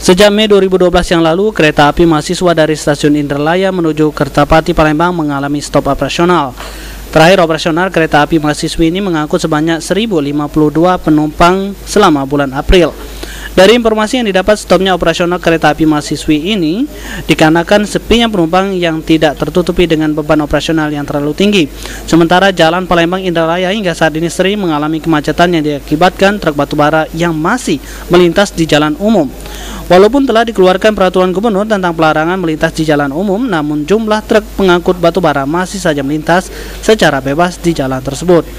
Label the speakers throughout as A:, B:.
A: Sejak Mei 2012 yang lalu, kereta api mahasiswa dari stasiun Indralaya menuju Kertapati Palembang mengalami stop operasional. Terakhir operasional, kereta api mahasiswi ini mengangkut sebanyak 1.052 penumpang selama bulan April. Dari informasi yang didapat, stopnya operasional kereta api mahasiswi ini dikarenakan sepinya penumpang yang tidak tertutupi dengan beban operasional yang terlalu tinggi. Sementara jalan Palembang Indralaya hingga saat ini sering mengalami kemacetan yang diakibatkan truk batubara yang masih melintas di jalan umum. Walaupun telah dikeluarkan peraturan gubernur tentang pelarangan melintas di jalan umum, namun jumlah truk pengangkut batubara masih saja melintas secara bebas di jalan tersebut.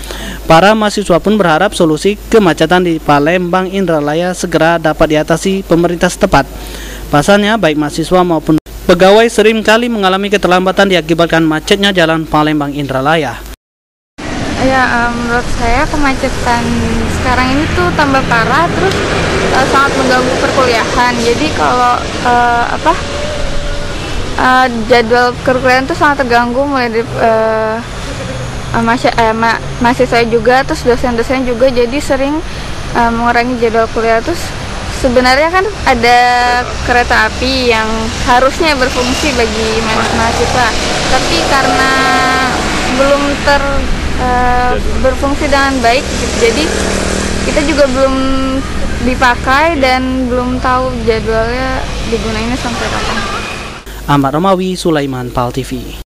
A: Para mahasiswa pun berharap solusi kemacetan di Palembang Indralaya segera dapat diatasi pemerintah setempat. Pasalnya, baik mahasiswa maupun pegawai sering kali mengalami keterlambatan diakibatkan macetnya jalan Palembang Indralaya.
B: Ya, menurut saya kemacetan sekarang ini tuh tambah parah, terus sangat mengganggu perkuliahan. Jadi kalau jadwal perkuliahan tuh sangat terganggu, mulai dari mahasiswa juga, terus dosen-dosen juga, jadi sering mengurangi jadwal kuliah. Terus sebenarnya kan ada kereta api yang harusnya berfungsi bagi mahasiswa, tapi karena belum berfungsi dengan baik, jadi kita juga belum dipakai dan belum tahu jadwalnya digunainnya sampai kapan.
A: Ahmad Romawi, Sulaiman, PAL TV.